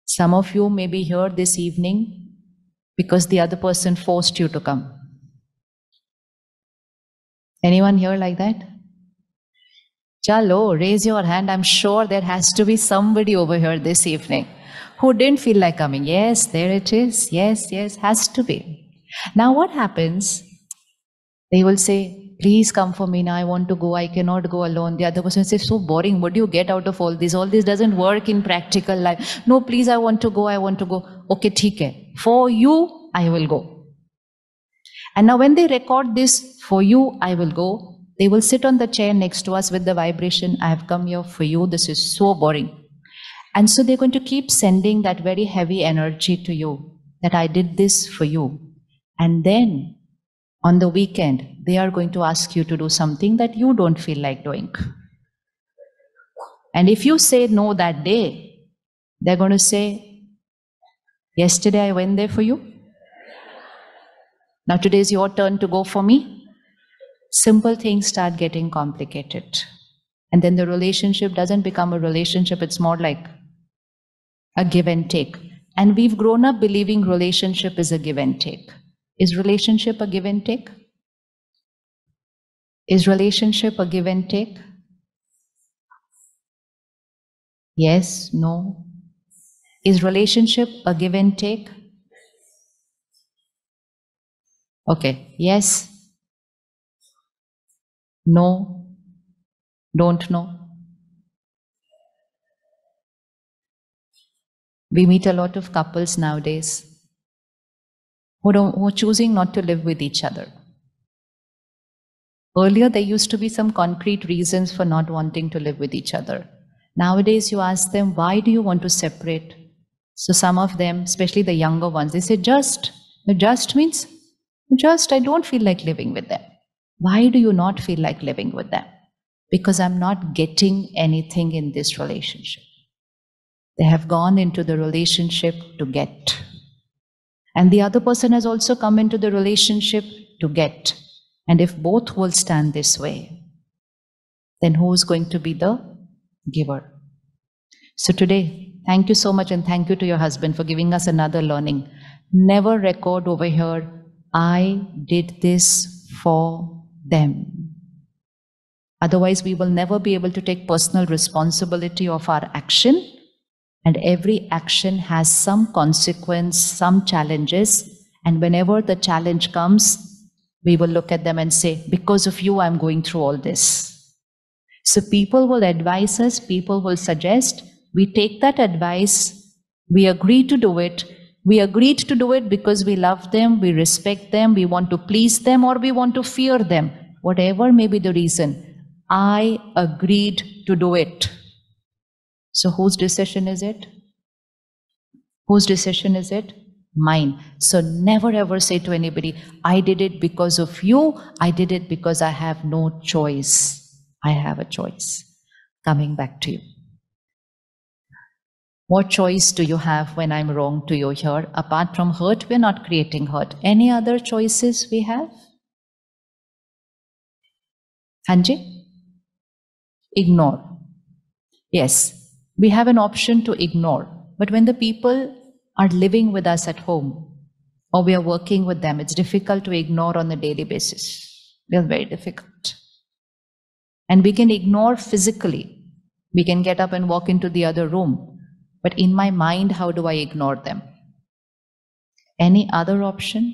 Some of you may be here this evening because the other person forced you to come. Anyone here like that? Chalo, raise your hand. I'm sure there has to be somebody over here this evening who didn't feel like coming. Yes, there it is. Yes, has to be. Now what happens? They will say, please come for me now, I want to go, I cannot go alone. The other person says, so boring, what do you get out of all this? All this doesn't work in practical life. No, please, I want to go, I want to go. Okay, theek hai. For you, I will go. And now when they record this, for you, I will go, they will sit on the chair next to us with the vibration, I have come here for you, this is so boring. And so they're going to keep sending that very heavy energy to you, that I did this for you. And then, on the weekend, they are going to ask you to do something that you don't feel like doing. And if you say no that day, they're going to say, yesterday I went there for you. Now today is your turn to go for me. Simple things start getting complicated. And then the relationship doesn't become a relationship, it's more like a give and take. And we've grown up believing relationship is a give and take. Is relationship a give and take? Is relationship a give and take? Yes, no. Is relationship a give and take? Okay, yes, no, don't know. We meet a lot of couples nowadays who are choosing not to live with each other. Earlier, there used to be some concrete reasons for not wanting to live with each other. Nowadays, you ask them, why do you want to separate? So some of them, especially the younger ones, they say, just. Just means, just, I don't feel like living with them. Why do you not feel like living with them? Because I'm not getting anything in this relationship. They have gone into the relationship to get. And the other person has also come into the relationship to get. And if both will stand this way, then who is going to be the giver? So today, thank you so much, and thank you to your husband for giving us another learning. Never record over here, I did this for them. Otherwise, we will never be able to take personal responsibility of our action. And every action has some consequence, some challenges. And whenever the challenge comes, we will look at them and say, because of you, I'm going through all this. So people will advise us, people will suggest, we take that advice, we agree to do it. We agreed to do it because we love them, we respect them, we want to please them, or we want to fear them. Whatever may be the reason, I agreed to do it. So whose decision is it? Whose decision is it? Mine. So never ever say to anybody, I did it because of you, I did it because I have no choice. I have a choice. Coming back to you. What choice do you have when I'm wrong to you here? Apart from hurt, we're not creating hurt. Any other choices we have? Hanji? Ignore. Yes. We have an option to ignore, but when the people are living with us at home, or we are working with them, it's difficult to ignore on a daily basis. It's very difficult. And we can ignore physically. We can get up and walk into the other room, but in my mind, how do I ignore them? Any other option?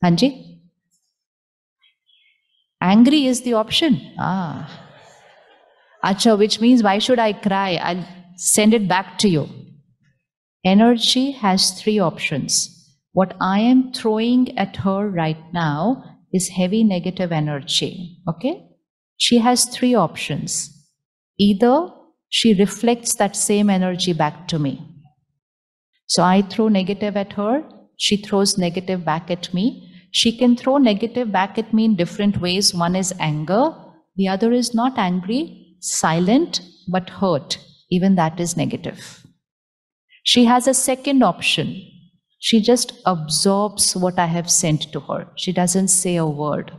Hanji? Angry is the option. Acha, which means why should I cry? I'll send it back to you. Energy has three options. What I am throwing at her right now is heavy negative energy. Okay? She has three options. Either she reflects that same energy back to me. So I throw negative at her, she throws negative back at me. She can throw negative back at me in different ways. One is anger, the other is not angry, silent but hurt. Even that is negative. She has a second option. She just absorbs what I have sent to her. She doesn't say a word.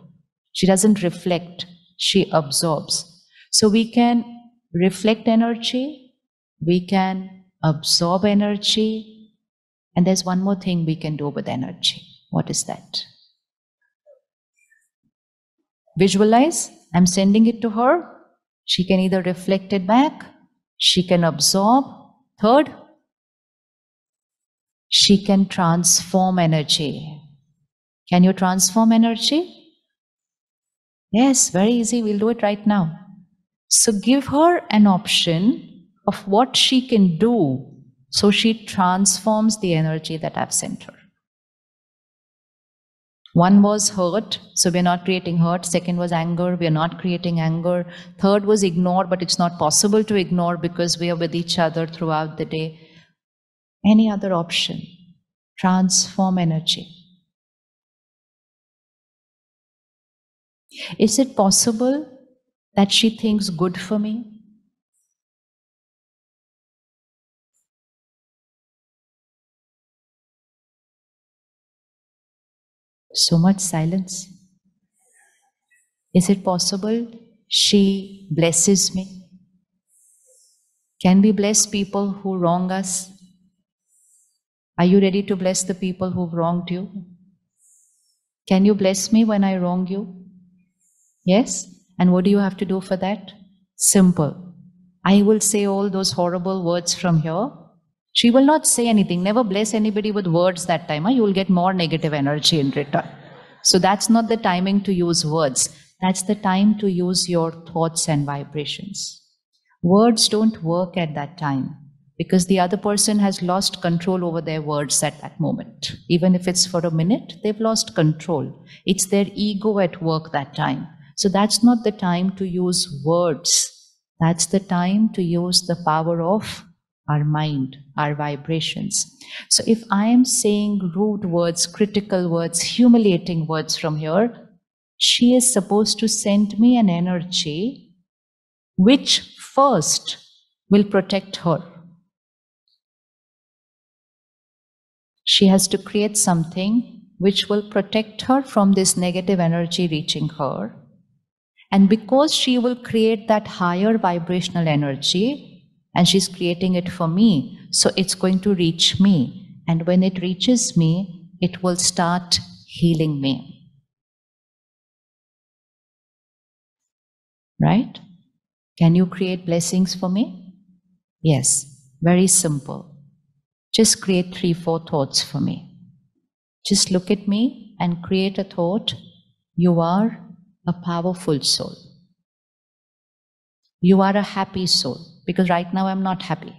She doesn't reflect. She absorbs. So we can reflect energy, We can absorb energy, and there's one more thing we can do with energy. What is that? Visualize, I'm sending it to her. She can either reflect it back, she can absorb. Third, she can transform energy. Can you transform energy? Yes, very easy. We'll do it right now. So give her an option of what she can do so she transforms the energy that I've sent her. One was hurt, so we're not creating hurt. Second was anger, we're not creating anger. Third was ignore, but it's not possible to ignore because we are with each other throughout the day. Any other option? Transform energy. Is it possible that she thinks good for me? So much silence. Is it possible she blesses me? Can we bless people who wrong us? Are you ready to bless the people who've wronged you? Can you bless me when I wrong you? Yes? And what do you have to do for that? Simple. I will say all those horrible words from here. She will not say anything. Never bless anybody with words that time. You will get more negative energy in return. So that's not the timing to use words. That's the time to use your thoughts and vibrations. Words don't work at that time because the other person has lost control over their words at that moment. Even if it's for a minute, they've lost control. It's their ego at work that time. So that's not the time to use words. That's the time to use the power of our mind, our vibrations. So if I am saying rude words, critical words, humiliating words from here, she is supposed to send me an energy which first will protect her. She has to create something which will protect her from this negative energy reaching her. And because she will create that higher vibrational energy, and she's creating it for me, so it's going to reach me. And when it reaches me, it will start healing me. Right? Can you create blessings for me? Yes, very simple. Just create 3-4 thoughts for me. Just look at me and create a thought. You are a powerful soul. You are a happy soul. Because right now I'm not happy.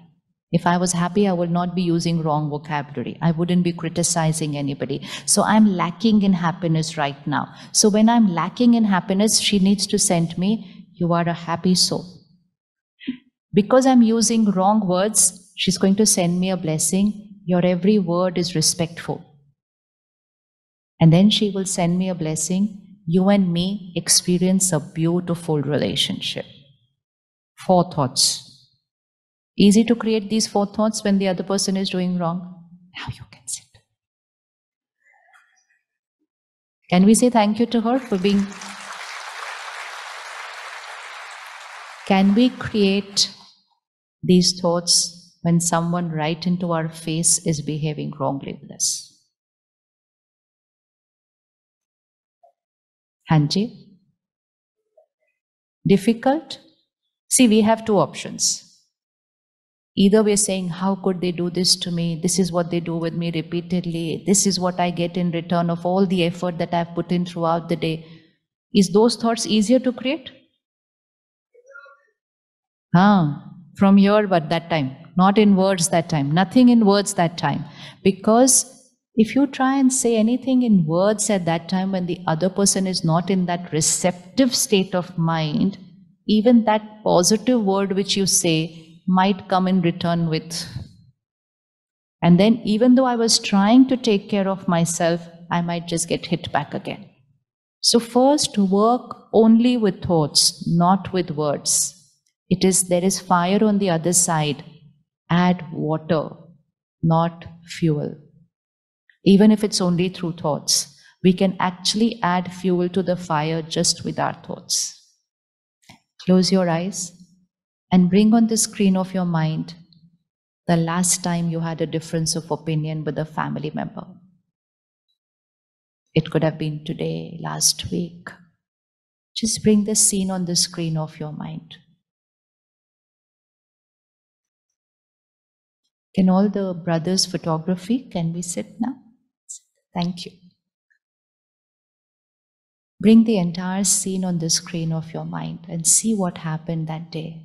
If I was happy, I would not be using wrong vocabulary. I wouldn't be criticizing anybody. So I'm lacking in happiness right now. So when I'm lacking in happiness, she needs to send me, you are a happy soul. Because I'm using wrong words, she's going to send me a blessing. Your every word is respectful. And then she will send me a blessing. You and me experience a beautiful relationship. 4 thoughts. Easy to create these 4 thoughts when the other person is doing wrong. Now you can sit. Can we say thank you to her for being... Can we create these thoughts when someone right into our face is behaving wrongly with us? Hanji? Difficult? See, we have 2 options. Either we're saying, how could they do this to me? This is what they do with me repeatedly. This is what I get in return of all the effort that I've put in throughout the day. Is those thoughts easier to create? From here, but that time. Not in words that time. Nothing in words that time. Because if you try and say anything in words at that time when the other person is not in that receptive state of mind, even that positive word which you say might come in return with. And then even though I was trying to take care of myself, I might just get hit back again. So first work only with thoughts, not with words. There is fire on the other side. Add water, not fuel. Even if it's only through thoughts, we can actually add fuel to the fire just with our thoughts. Close your eyes and bring on the screen of your mind The last time you had a difference of opinion with a family member. It could have been today, last week. Just bring the scene on the screen of your mind. Can all the brothers photography, can we sit now? Thank you. Bring the entire scene on the screen of your mind and see what happened that day.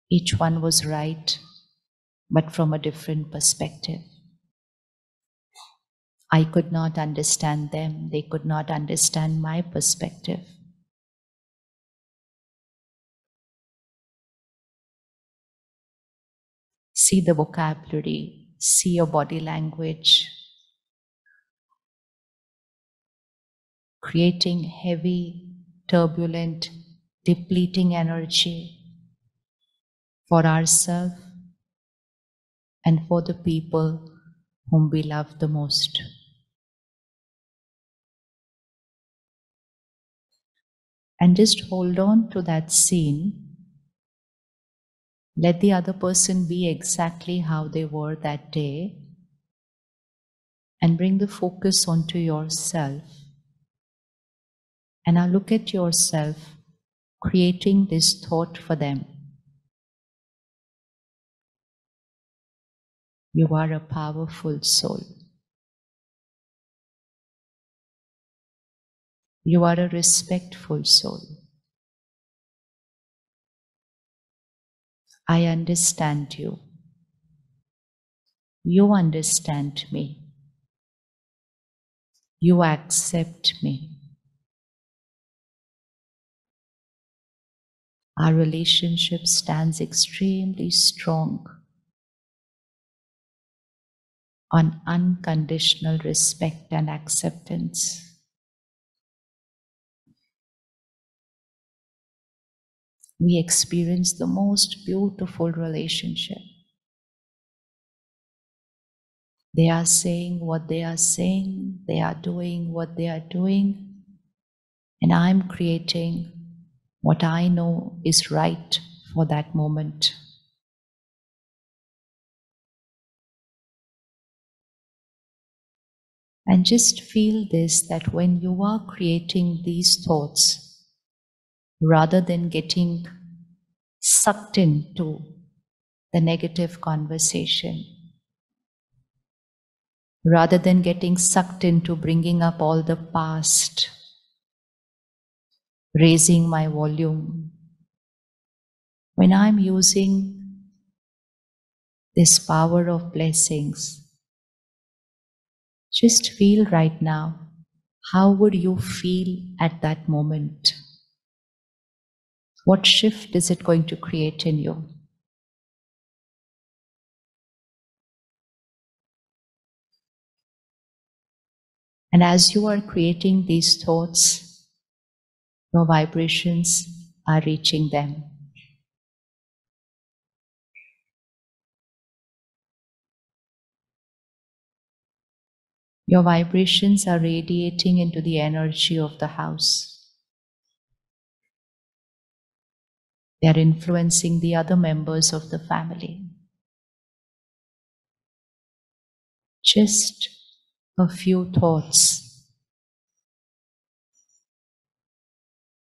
Each one was right, but from a different perspective. I could not understand them, they could not understand my perspective. See the vocabulary, see your body language, creating heavy, turbulent, depleting energy for ourselves and for the people whom we love the most. And just hold on to that scene. Let the other person be exactly how they were that day and bring the focus onto yourself. And now look at yourself creating this thought for them. You are a powerful soul. You are a respectful soul. I understand you. You understand me. You accept me. Our relationship stands extremely strong on unconditional respect and acceptance. We experience the most beautiful relationship. They are saying what they are saying, they are doing what they are doing, and I'm creating what I know is right for that moment. And just feel this, that when you are creating these thoughts, rather than getting sucked into the negative conversation, rather than getting sucked into bringing up all the past, raising my volume, when I'm using this power of blessings, just feel right now, how would you feel at that moment? What shift is it going to create in you? And as you are creating these thoughts, your vibrations are reaching them. Your vibrations are radiating into the energy of the house. They are influencing the other members of the family. Just a few thoughts.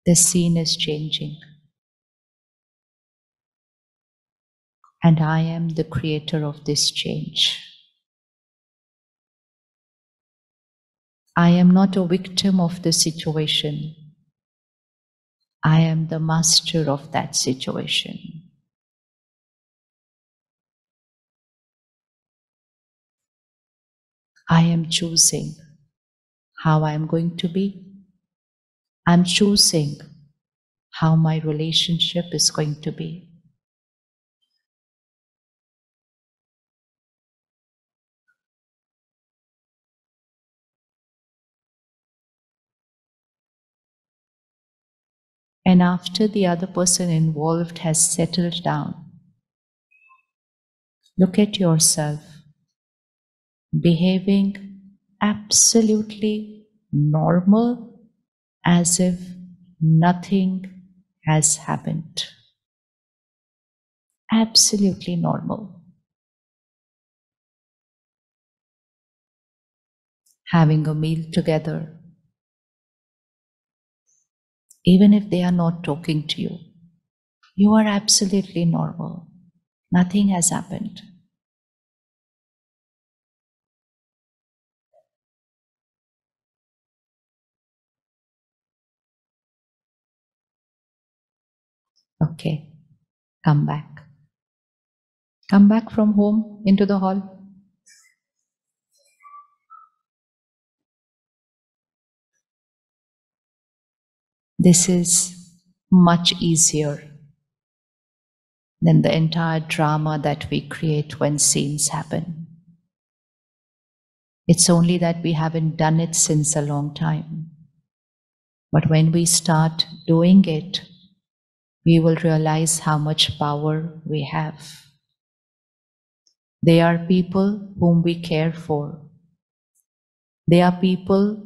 The scene is changing. And I am the creator of this change. I am not a victim of the situation. I am the master of that situation. I am choosing how I am going to be. I'm choosing how my relationship is going to be. And after the other person involved has settled down, look at yourself behaving absolutely normal, as if nothing has happened. Absolutely normal. Having a meal together, even if they are not talking to you, you are absolutely normal. Nothing has happened. Okay, come back. Come back from home into the hall. This is much easier than the entire drama that we create when scenes happen. It's only that we haven't done it since a long time. But when we start doing it, we will realize how much power we have. They are people whom we care for. They are people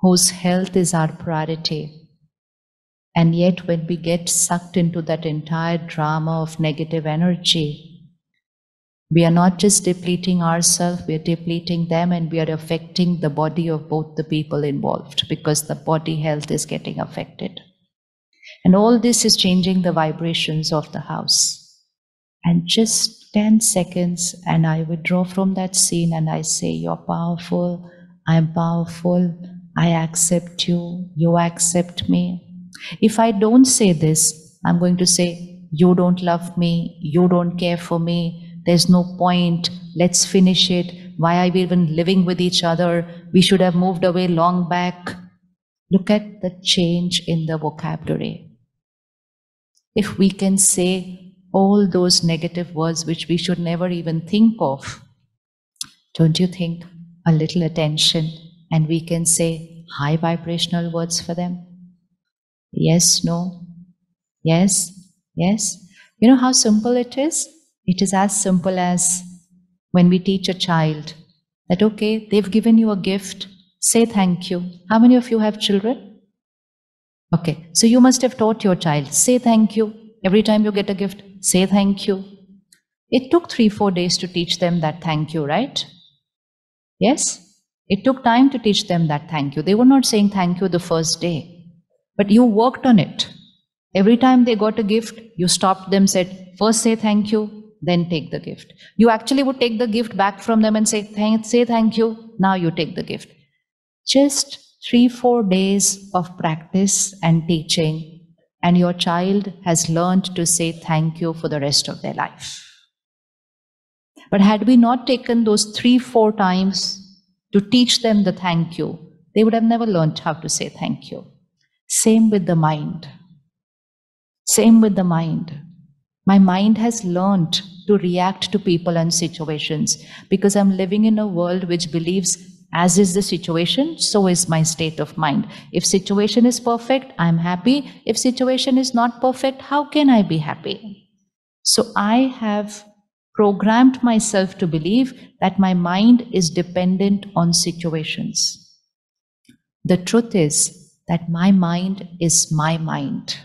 whose health is our priority. And yet, when we get sucked into that entire drama of negative energy, we are not just depleting ourselves, we are depleting them, and we are affecting the body of both the people involved because the body health is getting affected. And all this is changing the vibrations of the house. And just 10 seconds, and I withdraw from that scene and I say, you're powerful, I'm powerful, I accept you, you accept me. If I don't say this, I'm going to say, you don't love me, you don't care for me, there's no point, let's finish it, why are we even living with each other, we should have moved away long back. Look at the change in the vocabulary. If we can say all those negative words which we should never even think of, don't you think a little attention and we can say high vibrational words for them? Yes, no, yes, yes. You know how simple it is? It is as simple as when we teach a child that, okay, they've given you a gift, say thank you. How many of you have children? Okay, so you must have taught your child, say thank you. Every time you get a gift, say thank you. It took 3-4 days to teach them that thank you, right? Yes? It took time to teach them that thank you. They were not saying thank you the first day, but you worked on it. Every time they got a gift, you stopped them, said, first say thank you, then take the gift. You actually would take the gift back from them and say thank you, now you take the gift. Just 3-4 days of practice and teaching, and your child has learned to say thank you for the rest of their life. But had we not taken those 3-4 times to teach them the thank you, they would have never learned how to say thank you. Same with the mind. Same with the mind. My mind has learned to react to people and situations because I'm living in a world which believes as is the situation, so is my state of mind. If situation is perfect, I'm happy. If situation is not perfect, how can I be happy? So I have programmed myself to believe that my mind is dependent on situations. The truth is that my mind is my mind.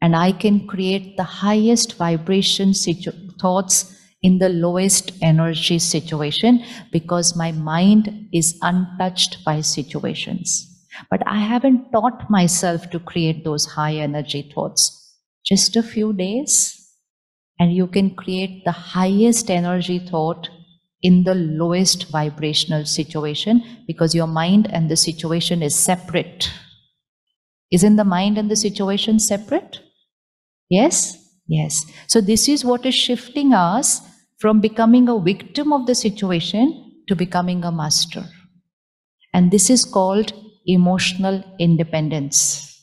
And I can create the highest vibration thoughts in the lowest energy situation because my mind is untouched by situations. But I haven't taught myself to create those high energy thoughts. Just a few days, and you can create the highest energy thought in the lowest vibrational situation because your mind and the situation is separate. Isn't the mind and the situation separate? Yes? Yes. So this is what is shifting us from becoming a victim of the situation to becoming a master. And this is called emotional independence.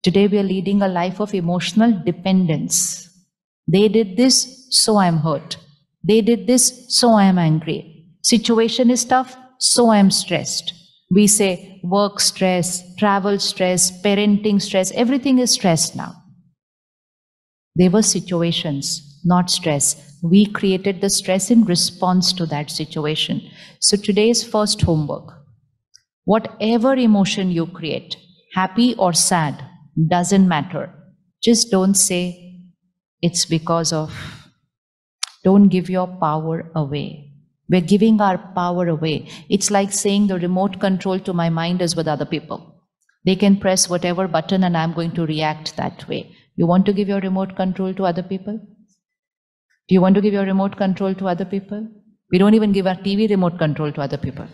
Today we are leading a life of emotional dependence. They did this, so I am hurt. They did this, so I am angry. Situation is tough, so I am stressed. We say work stress, travel stress, parenting stress, everything is stress now. They were situations, not stress. We created the stress in response to that situation. So today's first homework, whatever emotion you create, happy or sad, doesn't matter. Just don't say it's because of, don't give your power away. We're giving our power away. It's like saying the remote control to my mind is with other people. They can press whatever button and I'm going to react that way. You want to give your remote control to other people? Do you want to give your remote control to other people? We don't even give our TV remote control to other people.